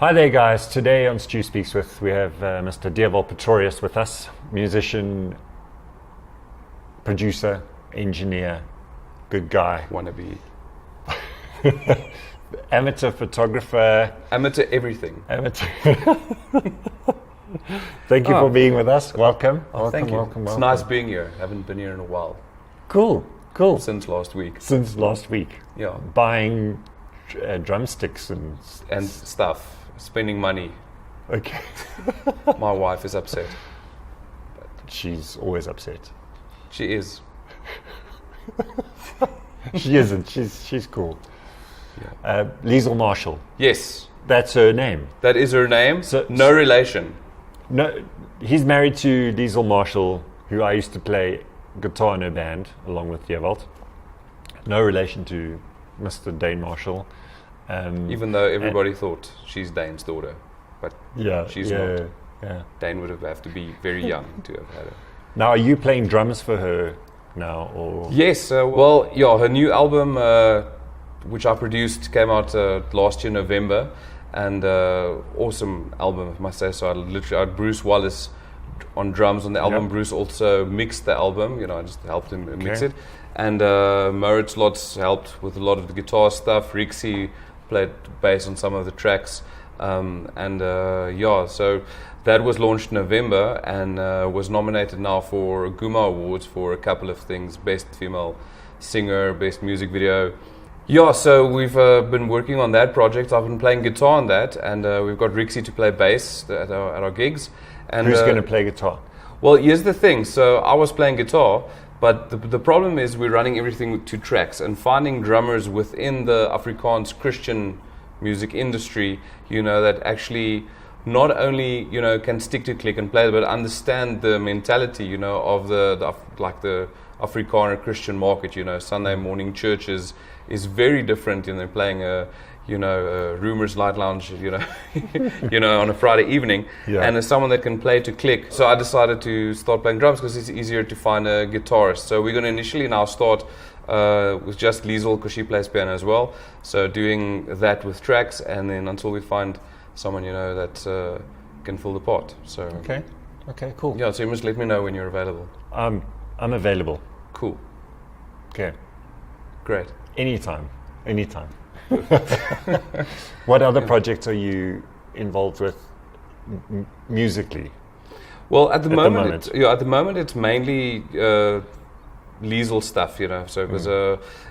Hi there, guys. Today on Stu Speaks With, we have Mr. Dewald with us, musician, producer, engineer, good guy. Wannabe. Amateur photographer. Amateur everything. Amateur. Thank you for being with us. Welcome. Thank you. Welcome. It's nice being here. Haven't been here in a while. Cool. Since last week. Yeah. Buying drumsticks and stuff. Spending money. Okay. My wife is upset. She's always upset. She is. She isn't. She's cool. Yeah. Liesl Marshall. Yes. That's her name. That is her name. No relation. No, he's married to Liesl Marshall, who I used to play guitar in her band along with Dewald. No relation to Mr. Dane Marshall. Even though everybody thought she's Dane's daughter, but she's not. Yeah. Dane would have to be very young to have had her. Now, are you playing drums for her now, or? Yes. Her new album, which I produced, came out last year November, and awesome album, I must say. So I had Bruce Wallace on drums on the album. Yep. Bruce also mixed the album. I just helped him mix it, and Moritz Lotz helped with a lot of the guitar stuff. Rixie played bass on some of the tracks, so that was launched in November and was nominated now for Guma Awards for a couple of things: Best Female Singer, Best Music Video. So we've been working on that project. I've been playing guitar on that, and we've got Rixie to play bass at our gigs. And who's going to play guitar? Well, here's the thing. So I was playing guitar, but the problem is we're running everything to tracks, and finding drummers within the Afrikaans Christian music industry, that actually not only, can stick to click and play, but understand the mentality, of the Afrikaner Christian market. Sunday morning churches is very different than playing a Rumors Light Lounge, on a Friday evening. Yeah. And as someone that can play to click. So I decided to start playing drums because it's easier to find a guitarist. So we're going to initially now start with just Liesl, because she plays piano as well. So doing that with tracks, and then until we find someone, that can fill the part. So Okay, cool. Yeah, so you must let me know when you're available. I'm available. Cool. Okay. Great. Anytime. What other projects are you involved with musically? Well, at the moment it's mainly Liesl stuff, So because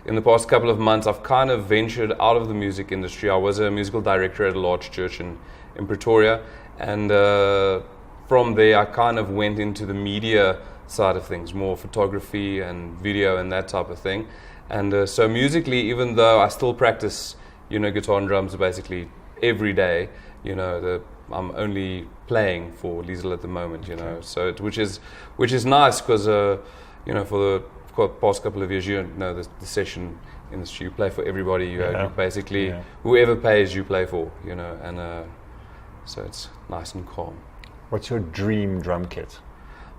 in the past couple of months, I've kind of ventured out of the music industry. I was a musical director at a large church in Pretoria, and from there I kind of went into the media side of things, more photography and video and that type of thing. And so musically, even though I still practice, guitar and drums basically every day, I'm only playing for Liesl at the moment, So which is nice because, for the past couple of years, the session industry, you play for everybody. You basically whoever pays, you play for, and so it's nice and calm. What's your dream drum kit?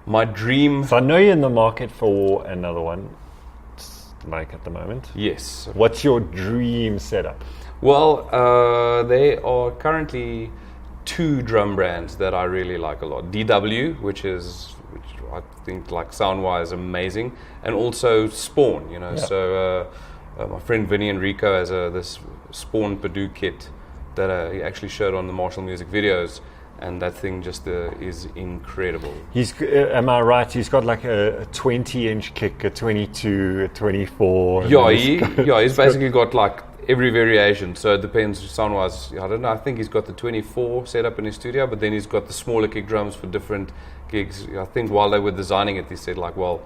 My dream. So I know you're in the market for another one. Like at the moment? Yes. What's your dream setup? Well, there are currently two drum brands that I really like a lot. DW, which I think like sound-wise amazing, and also Spawn, So my friend Vinny Enrico has this Spawn Purdue kit that he actually showed on the Marshall music videos. And that thing just is incredible. Am I right? He's got like a 20-inch kick, a 22, a 24. He's basically got like every variation. So it depends sound-wise. I don't know. I think he's got the 24 set up in his studio, but then he's got the smaller kick drums for different gigs. I think while they were designing it, he said like, well,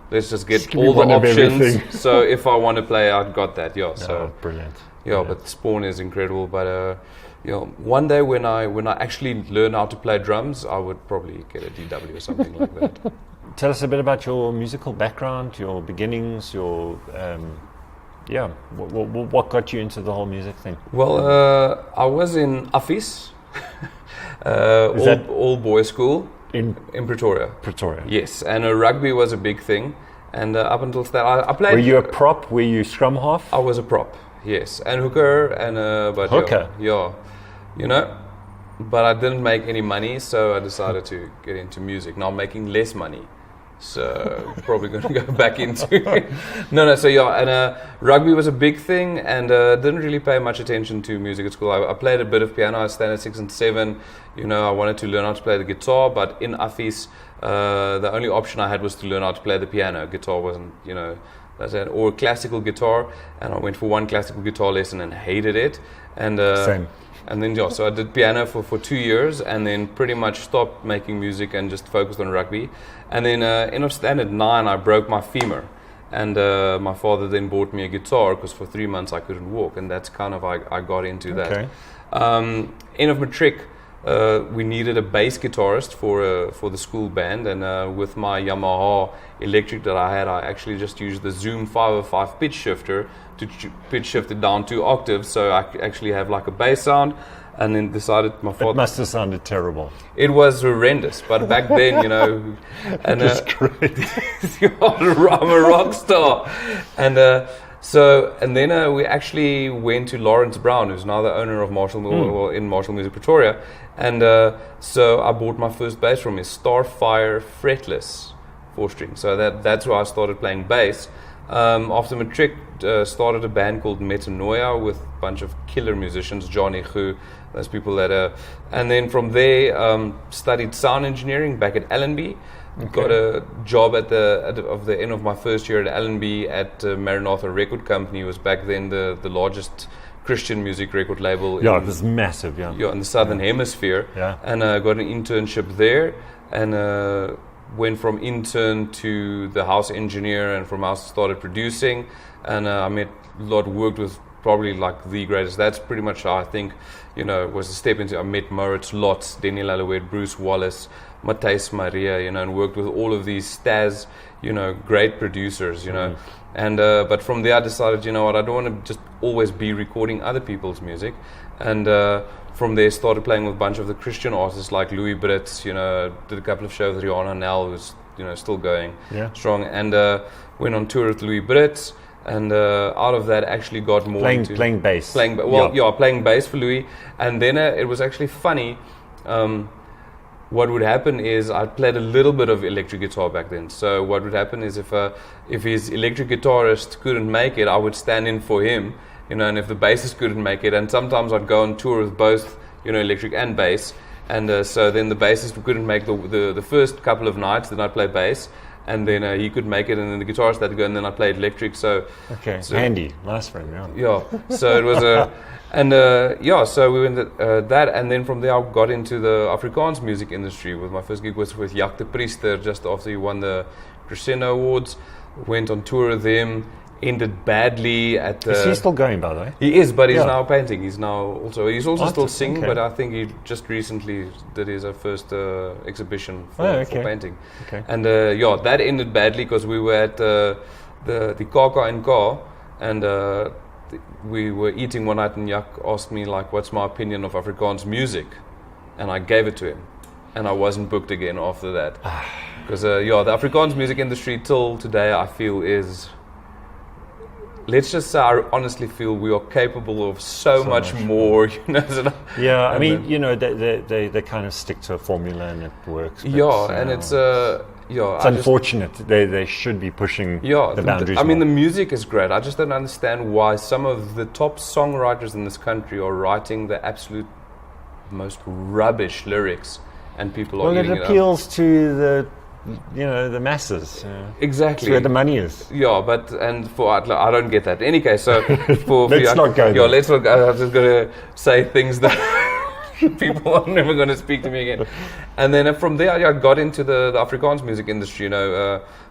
let's just get all the options. So if I want to play, I've got that. So brilliant. But Spawn is incredible. But one day when I actually learn how to play drums, I would probably get a DW or something like that. Tell us a bit about your musical background, your beginnings, your what got you into the whole music thing? Well, I was in Affis, all boys school in Pretoria. Pretoria. Yes, and rugby was a big thing. And up until that, I played. Were you a prop? Were you scrum half? I was a prop. Yes, and hooker and hooker. but I didn't make any money, so I decided to get into music. Now I'm making less money, so probably going to go back into So yeah, and rugby was a big thing, and didn't really pay much attention to music at school. I played a bit of piano. I standard 6 and 7. I wanted to learn how to play the guitar, but in Affis, the only option I had was to learn how to play the piano. Guitar wasn't, or classical guitar, and I went for one classical guitar lesson and hated it. And Same. And then so I did piano for 2 years, and then pretty much stopped making music and just focused on rugby. And then in standard 9, I broke my femur, and my father then bought me a guitar because for 3 months I couldn't walk, and that's kind of I got into that. End of matric. We needed a bass guitarist for the school band, and with my Yamaha electric that I had, I actually just used the Zoom 505 pitch shifter to pitch shift it down 2 octaves, so I could actually have like a bass sound. And then decided my father. It must have sounded terrible. It was horrendous, but back then, and great. I'm a rock star, and then we actually went to Lawrence Brown, who's now the owner of Marshall in Marshall Music Pretoria, and so I bought my first bass from him, Starfire fretless 4-string. So that's where I started playing bass. After matric, started a band called Metanoia with a bunch of killer musicians, Johnny Hu, those people that and then from there studied sound engineering back at Allenby. Got a job at the end of my first year at Allenby at Maranatha Record Company. It was back then the largest Christian music record label. Yeah, it was massive. Yeah, in the Southern Hemisphere. Yeah, and got an internship there, and went from intern to the house engineer, and from house started producing, and I met a lot, worked with probably like the greatest. That's pretty much how I think, was a step into. I met Moritz Lotz, Daniel Alouette, Bruce Wallace, Matthijs Maria, and worked with all of these stars, great producers, and but from there I decided, I don't want to just always be recording other people's music, and from there started playing with a bunch of the Christian artists like Louis Britz, did a couple of shows with Rihanna Nell, who's still going strong, and went on tour with Louis Britz, and out of that actually got more playing bass. Playing bass for Louis, and then it was actually funny. What would happen is I played a little bit of electric guitar back then. So what would happen is if his electric guitarist couldn't make it, I would stand in for him, and if the bassist couldn't make it, and sometimes I'd go on tour with both, electric and bass, and so then the bassist couldn't make the first couple of nights, then I'd play bass, and then he could make it, and then the guitarist had to go, and then I played electric. So handy, nice friend, so it was so we went that, and then from there I got into the Afrikaans music industry. With my first gig was with Jack de Priester, just after he won the Crescendo Awards. Went on tour with him, ended badly at. Is he still going, by the way? He is, but he's now painting. He's also still singing, but I think he just recently did his first exhibition for painting. Okay. And that ended badly because we were at the KAK&K, and we were eating one night, and Jak asked me what's my opinion of Afrikaans music, and I gave it to him, and I wasn't booked again after that, because the Afrikaans music industry till today I feel is. Let's just say I honestly feel we are capable of so much more. Yeah, I mean, they kind of stick to a formula and it works. And it's it's unfortunate. They should be pushing the boundaries. I mean, the music is great. I just don't understand why some of the top songwriters in this country are writing the absolute most rubbish lyrics, and people are eating it up. Well, it appeals to the masses. Exactly. That's where the money is. Yeah, but I don't get that. In any case, so let's not go there. Let's not go. I'm just going to say things that people are never going to speak to me again. And then from there, I got into the Afrikaans music industry.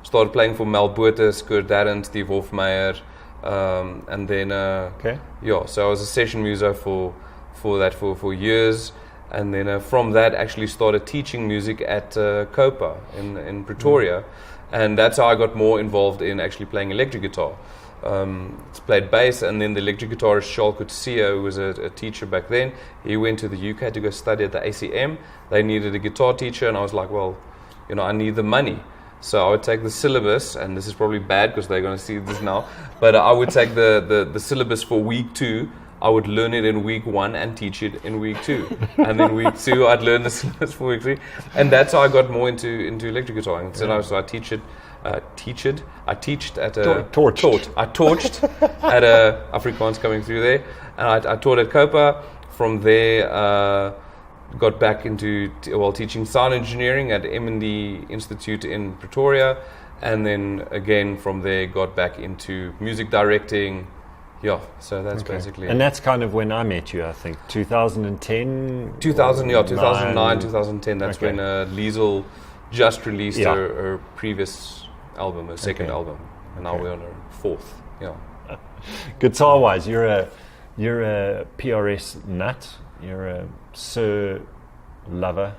Started playing for Mel Botha, Kurt Darren, Steve Hofmeyer, and then so I was a session muso for that for years. And then from that, actually started teaching music at Copa in Pretoria, and that's how I got more involved in actually playing electric guitar. Played bass, and then the electric guitarist Charles Coetzee, who was a teacher back then, he went to the UK to go study at the ACM. They needed a guitar teacher, and I was like, well, I need the money. So I would take the syllabus, and this is probably bad because they're going to see this now, but I would take the syllabus for week 2. I would learn it in week 1 and teach it in week 2. And then week 2, I'd learn the syllabus for week 3. And that's how I got more into electric guitar. And so I teach it. I teached at a... Torched. I torched at a Afrikaans coming through there. And I taught at Copa. From there, got back into teaching sound engineering at M&D Institute in Pretoria. And then again from there got back into music directing. Yeah, so that's basically and that's kind of when I met you, I think 2010 2009 2010. That's when Liesl just released her previous album, her second album, and now we're on her fourth. Guitar wise, you're a PRS nut, you're a Suhr lover,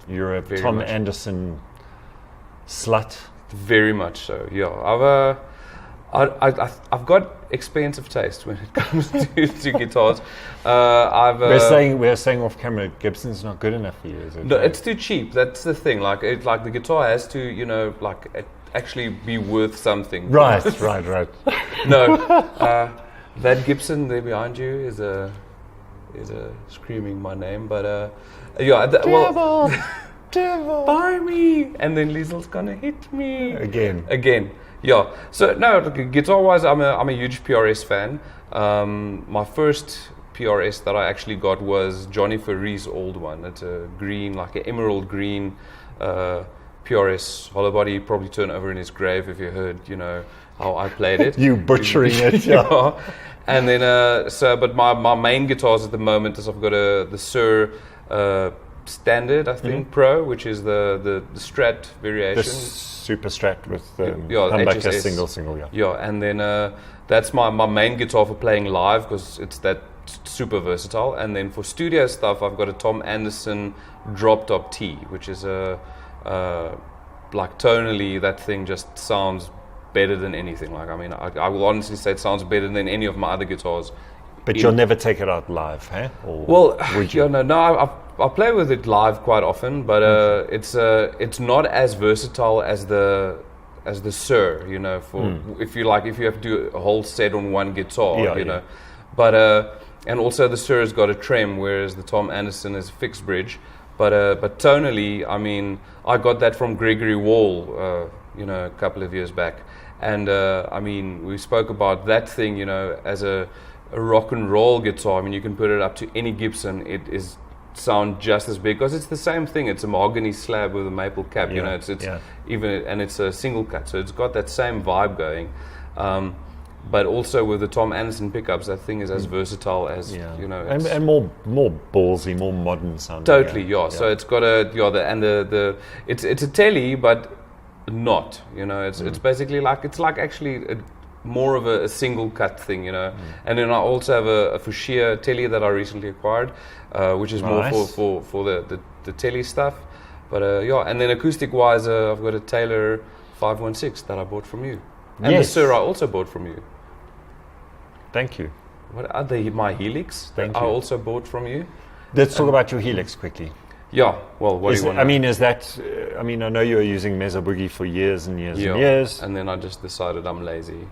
you're a Very Tom much. Anderson slut. Very much so. I've got expensive taste when it comes to guitars. We're saying off camera, Gibson's not good enough for you, is it? No, it's too cheap. That's the thing. Like the guitar has to, actually be worth something. Right. No, that Gibson there behind you is screaming my name, but Dewald, buy me, and then Liesl's gonna hit me again. Yeah. So no, guitar-wise, I'm a huge PRS fan. My first PRS that I actually got was Johnny Ferrie's old one. It's a green, like an emerald green PRS hollow body. He'd probably turn over in his grave if you heard, how I played it. You butchering it, yeah. And then, but my main guitars at the moment is I've got the Suhr Standard, I think, Pro, which is the Strat variation. The Super Strat with the humbucker single, yeah. Yeah, and then that's my main guitar for playing live because it's that super versatile. And then for studio stuff, I've got a Tom Anderson Drop Top T, which is like tonally, that thing just sounds better than anything. Like, I mean, I will honestly say it sounds better than any of my other guitars. But you'll never take it out live, huh? Would you? I play with it live quite often, but it's not as versatile as the Suhr, for if you have to do a whole set on one guitar, know. But and also the Suhr has got a trem, whereas the Tom Anderson is a fixed bridge. But tonally, I mean, I got that from Gregory Wall, a couple of years back, and I mean, we spoke about that thing, as a rock and roll guitar. I mean, you can put it up to any Gibson, it is sound just as big because it's the same thing. It's a mahogany slab with a maple cap. It's even, and it's a single cut, so it's got that same vibe going. But also with the Tom Anderson pickups, that thing is as versatile as and more ballsy, more modern sounding. Totally, yeah. So it's got it's a telly, but not. It's basically it's actually more of a single cut thing, And then I also have a Fouché telly that I recently acquired, which is more for the telly stuff. But and then acoustic wise, I've got a Taylor 516 that I bought from you. And the Suhr I also bought from you. Thank you. What are my Helix that I also bought from you? Let's talk about your Helix quickly. Yeah, well, what do you want? I mean, I know you were using Mesa Boogie for years and years and years. And then I just decided I'm lazy.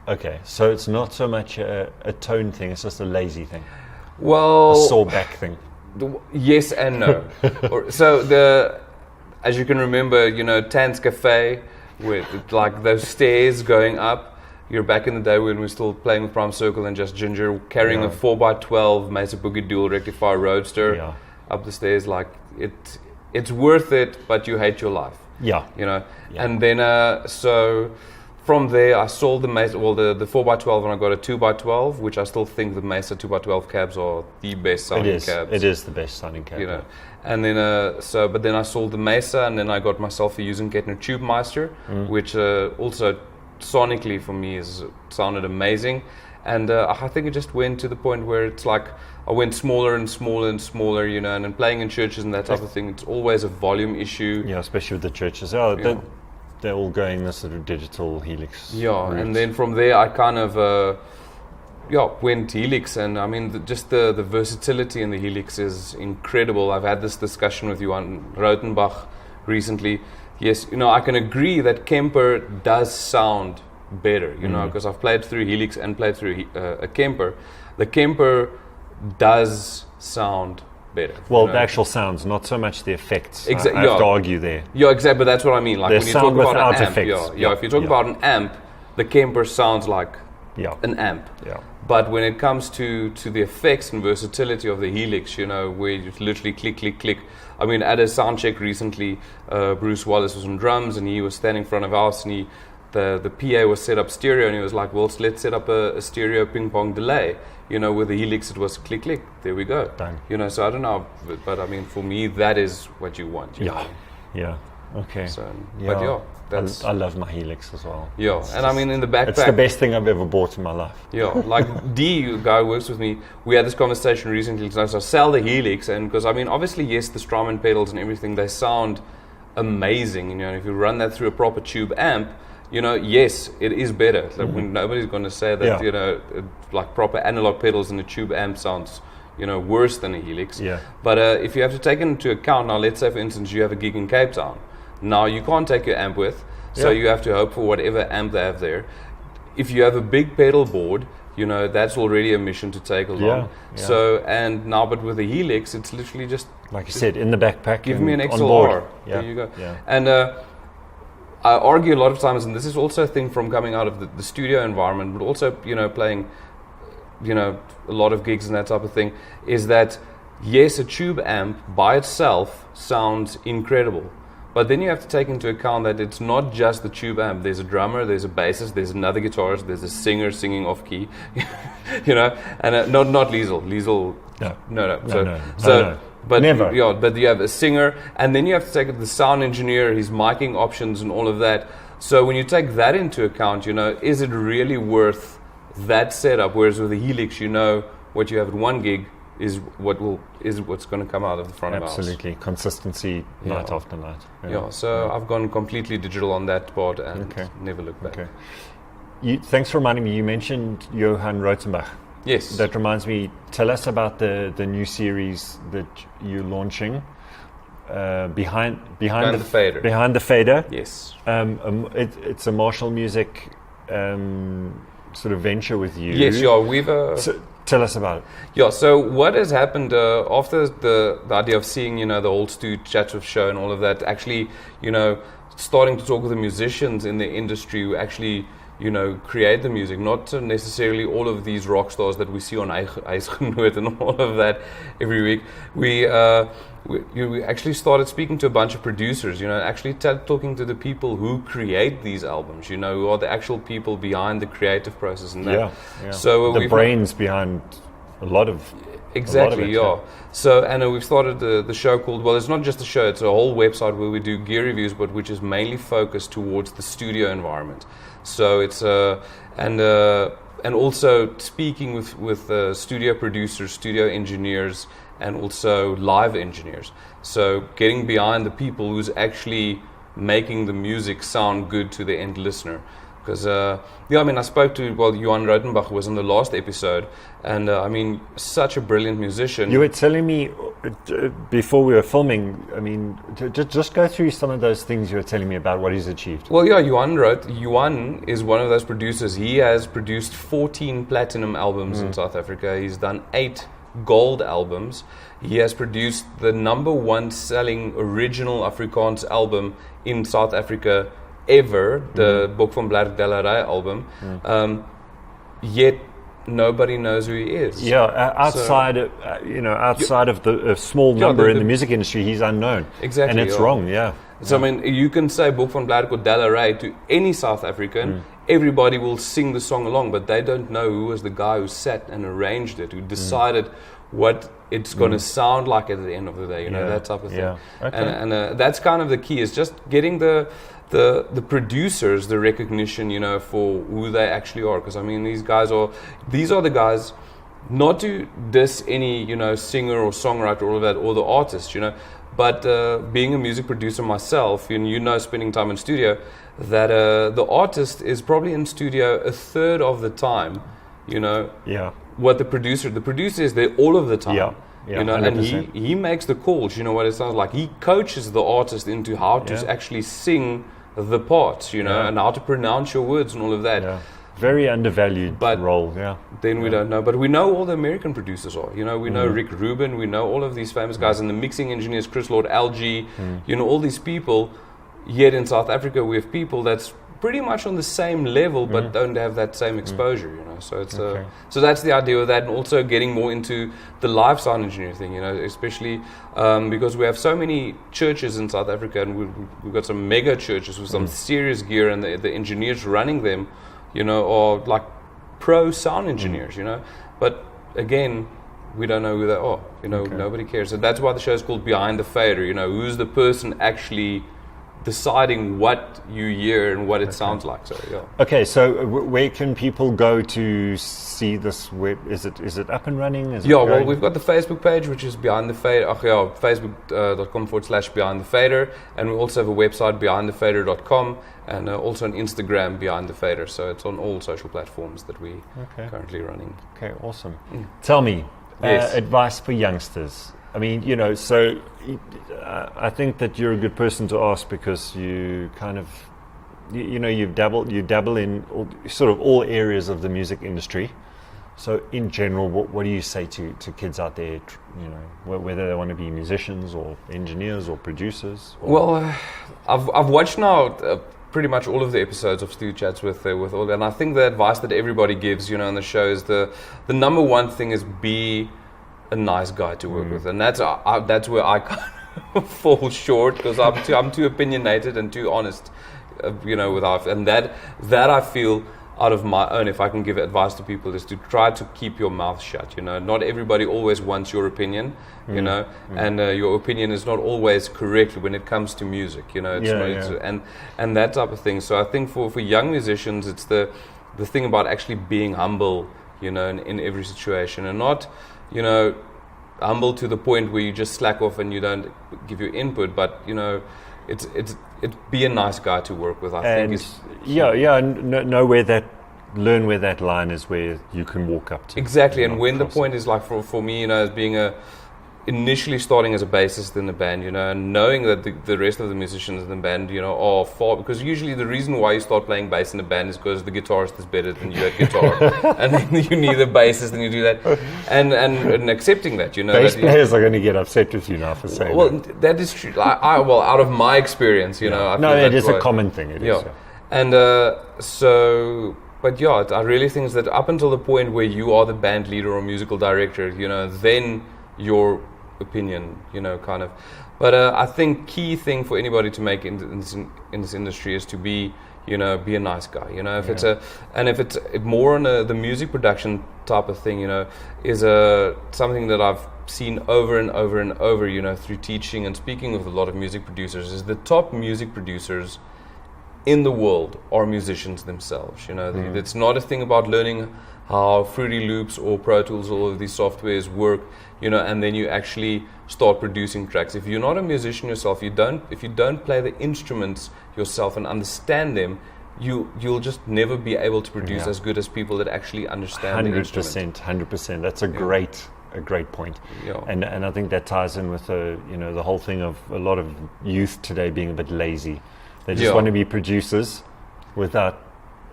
Okay, so it's not so much a tone thing, it's just a lazy thing. Well... a sore back thing. Yes and no. As you can remember, Tan's Cafe, with like those stairs going up. You're back in the day when we were still playing with Prime Circle and Just Ginger, carrying a 4x12 Mesa Boogie dual rectifier roadster up the stairs. Like it's worth it, but you hate your life. And then so from there I sold the Mesa, the 4x12, and I got a 2x12, which I still think the Mesa 2x12 cabs are the best sounding cabs. It is the best sounding cab. And then but then I sold the Mesa, and then I got myself a Usenketner Tube Meister, which also sonically for me sounded amazing. And I think it just went to the point where it's like I went smaller and smaller and smaller, and then playing in churches and that type of thing, it's always a volume issue. Yeah, especially with the churches. They're all going this sort of digital Helix. Yeah, route. And then from there I kind of went Helix, and I mean just the versatility in the Helix is incredible. I've had this discussion with Johan Rautenbach recently. Yes, I can agree that Kemper does sound better, because I've played through Helix and played through a Kemper. The Kemper does sound better. Well, the actual sounds, not so much the effects. I have to argue there. Yeah, exactly. But that's what I mean. Like when you talk about an amp, effects. If you talk about an amp, the Kemper sounds like an amp. Yeah. But when it comes to the effects and versatility of the Helix, where you literally click, click, click. I mean, at a sound check recently, Bruce Wallace was on drums and he was standing in front of us, and the PA was set up stereo, and he was like, well, let's set up a stereo ping pong delay. With the Helix, it was click, click. There we go. Done. So I don't know, but I mean, for me, that is what you want. Yeah. Okay. So, but that's. I love my Helix as well. Yeah, and I mean, in the backpack. It's the best thing I've ever bought in my life. Yeah, like D, the guy who works with me, we had this conversation recently. So I sell the Helix, and because I mean, obviously, yes, the Strymon pedals and everything, they sound amazing. If you run that through a proper tube amp. Yes, it is better. Like nobody's going to say that, like proper analog pedals in a tube amp sounds, worse than a Helix. Yeah. But if you have to take into account, now let's say, for instance, you have a gig in Cape Town. Now, you can't take your amp with, so you have to hope for whatever amp they have there. If you have a big pedal board, that's already a mission to take along. Yeah. So, and now, but with the Helix, it's literally just... Like you said, in the backpack. Give me an XLR. Yeah. There you go. Yeah. And... I argue a lot of times, and this is also a thing from coming out of the studio environment, but also, playing, a lot of gigs and that type of thing, is that, yes, a tube amp by itself sounds incredible. But then you have to take into account that it's not just the tube amp. There's a drummer, there's a bassist, there's another guitarist, there's a singer singing off key, and not Liesl. Liesl, no. But never. But you have a singer, and then you have to take the sound engineer, his miking options, and all of that. So when you take that into account, is it really worth that setup? Whereas with the Helix, what you have at one gig is what's going to come out of the front of house. Absolutely, consistency night after night. So I've gone completely digital on that part and never looked back. Okay. Thanks for reminding me. You mentioned Johann Rotenbach. Yes. That reminds me, tell us about the new series that you're launching, behind the fader. Behind the fader. Yes. It's a Marshall Music sort of venture with you. Yes, we've... So tell us about it. Yeah, so what has happened after the idea of seeing, the old Stu Chatsworth show and all of that, actually, starting to talk with the musicians in the industry who actually... create the music, not necessarily all of these rock stars that we see on Eisgenoot and all of that every week. We actually started speaking to a bunch of producers, actually talking to the people who create these albums, who are the actual people behind the creative process and that. Yeah. So the brains behind a lot of Exactly, So, and we've started the show called, well, it's not just a show, it's a whole website where we do gear reviews, but which is mainly focused towards the studio environment. So it's, and also speaking with studio producers, studio engineers, and also live engineers. So getting behind the people who's actually making the music sound good to the end listener. Because, I spoke to, Johann Rotenbach was in the last episode, and such a brilliant musician. You were telling me before we were filming, just go through some of those things you were telling me about what he's achieved. Well, Johann is one of those producers. He has produced 14 platinum albums in South Africa. He's done 8 gold albums. He has produced the #1 selling original Afrikaans album in South Africa ever, the Boek van Blerk Dellery album, yet nobody knows who he is. Yeah, outside of the small number in the music industry, he's unknown. Exactly. And it's wrong, yeah. So, you can say Boek van Blerk or Dellery to any South African, everybody will sing the song along, but they don't know who was the guy who sat and arranged it, who decided what it's going to sound like at the end of the day, that type of thing. Yeah. Okay. And that's kind of the key, is just getting the producers the recognition, for who they actually are. Because these are the guys, not to diss any, singer or songwriter, all of that, or the artist, but being a music producer myself, spending time in studio, that the artist is probably in studio a third of the time, what the producer is there all of the time. Yeah, and he makes the calls, what it sounds like. He coaches the artist into how to actually sing the parts, and how to pronounce your words and all of that. Very undervalued role, yeah. Then we don't know. But we know all the American producers are. You know, we know Rick Rubin, we know all of these famous guys, and the mixing engineers, Chris Lord, LG, you know, all these people. Yet in South Africa, we have people that's pretty much on the same level, but don't have that same exposure, you know. So it's so that's the idea of that, and also getting more into the live sound engineering thing, you know, especially because we have so many churches in South Africa, and we've got some mega churches with some serious gear, and the engineers running them, you know, are like pro sound engineers, you know. But again, we don't know who they are, you know. Nobody cares. So that's why the show is called Behind the Fader, you know. Who's the person actually deciding what you hear and what it sounds like. So yeah. Okay, so where can people go to see this web? Is it up and running? Well, we've got the Facebook page, which is Behind the Fader. Facebook.com/Behind the Fader, and we also have a website, BehindTheFader.com, and also an Instagram, Behind the Fader. So it's on all social platforms that we currently running. Okay, awesome. Tell me, advice for youngsters. I mean, you know, so I think that you're a good person to ask because you kind of, you know, you dabble in all areas of the music industry. So in general, what do you say to kids out there, you know, whether they want to be musicians or engineers or producers? Well, I've watched now pretty much all of the episodes of Stu Chats with all, and I think the advice that everybody gives, you know, on the show is the number one thing is be a nice guy to work with, and that's where I kind of fall short because I'm too opinionated and too honest, you know, and that I feel out of my own. If I can give advice to people, is to try to keep your mouth shut. You know, not everybody always wants your opinion, you know, and your opinion is not always correct when it comes to music. You know, and that type of thing. So I think for young musicians, it's the thing about actually being humble, you know, in every situation, and not, you know, humble to the point where you just slack off and you don't give your input, but, you know, it's be a nice guy to work with. I think learn where that line is, where you can walk up to. Exactly, and when the point is, like for me, you know, as being initially starting as a bassist in the band, you know, and knowing that the rest of the musicians in the band, you know, are far, because usually the reason why you start playing bass in a band is because the guitarist is better than you at guitar, and then you need a bassist and you do that, and accepting that, you know. Bass players are going to get upset with you now for saying that. That is true. Well, out of my experience, you know. It is a common thing. It is. And but yeah, I really think that up until the point where you are the band leader or musical director, you know, then your opinion, you know, kind of. But I think key thing for anybody to make in this industry is to be, you know, be a nice guy. You know, if it's more on the music production type of thing, you know, is something that I've seen over and over and over, you know, through teaching and speaking with a lot of music producers, is the top music producers in the world are musicians themselves. You know, it's not a thing about learning how Fruity Loops or Pro Tools, all of these softwares work, you know, and then you actually start producing tracks. If you're not a musician yourself, if you don't play the instruments yourself and understand them, you'll just never be able to produce as good as people that actually understand the instrument. 100%. That's a great point. Yeah. And I think that ties in with the whole thing of a lot of youth today being a bit lazy. They just want to be producers without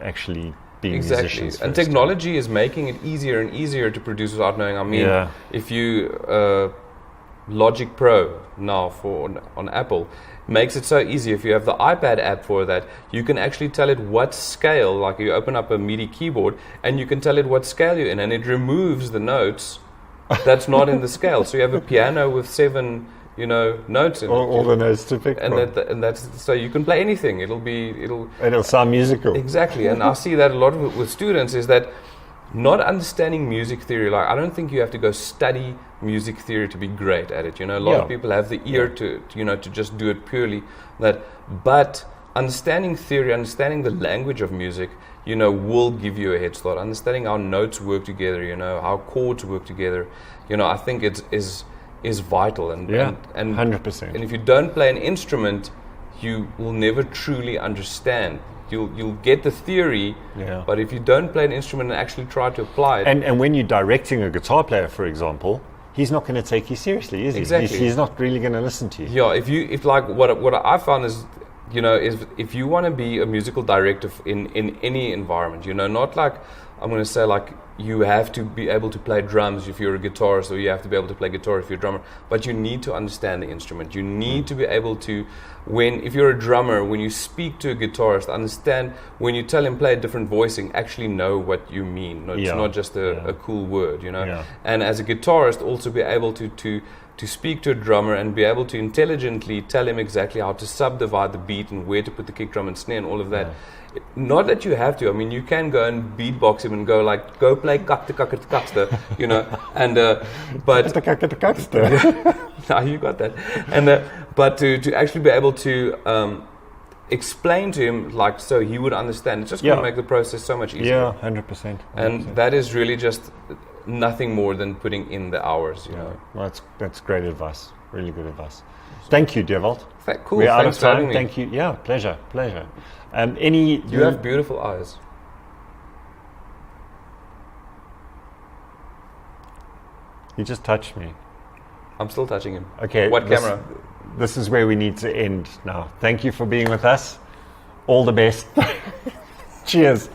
actually being musicians. And technology is making it easier and easier to produce without knowing. I mean, if you Logic Pro now on Apple makes it so easy. If you have the iPad app for that, you can actually tell it what scale. Like you open up a MIDI keyboard and you can tell it what scale you're in, and it removes the notes that's not in the scale. So you have a piano with 7, you know, notes in all the notes to pick from. And that's so you can play anything. It'll sound musical. Exactly. And I see that a lot with students, is that not understanding music theory. Like, I don't think you have to go study music theory to be great at it. You know, a lot of people have the ear to just do it purely that. But understanding theory, understanding the language of music, you know, will give you a head start. Understanding how notes work together, you know, how chords work together, you know, I think is vital, and 100%. And if you don't play an instrument, you will never truly understand. You'll get the theory, but if you don't play an instrument and actually try to apply it, and when you're directing a guitar player, for example, he's not going to take you seriously, is he? Exactly. He's not really going to listen to you. Yeah, if like what I found is, you know, if you want to be a musical director in any environment, you know, not like, I'm going to say like you have to be able to play drums if you're a guitarist, or you have to be able to play guitar if you're a drummer, but you need to understand the instrument. You need to be able to, if you're a drummer, when you speak to a guitarist, understand when you tell him play a different voicing, actually know what you mean. No, it's not just a cool word, you know. Yeah. And as a guitarist, also be able to speak to a drummer and be able to intelligently tell him exactly how to subdivide the beat and where to put the kick drum and snare and all of that. Yeah. Not that you have to. I mean, you can go and beatbox him and go play kakte, you know. And but now you got that. And but to actually be able to explain to him, like, so he would understand. It's just going to make the process so much easier. Yeah, 100%. And that is really just nothing more than putting in the hours, you know. Well, that's great advice. Really good advice. Thank you, Dewald. Cool. We're out of Thanks for having time. me. Thank you. Yeah, pleasure. You have beautiful eyes. You just touched me. I'm still touching him. Okay. What camera? This is where we need to end now. Thank you for being with us. All the best. Cheers.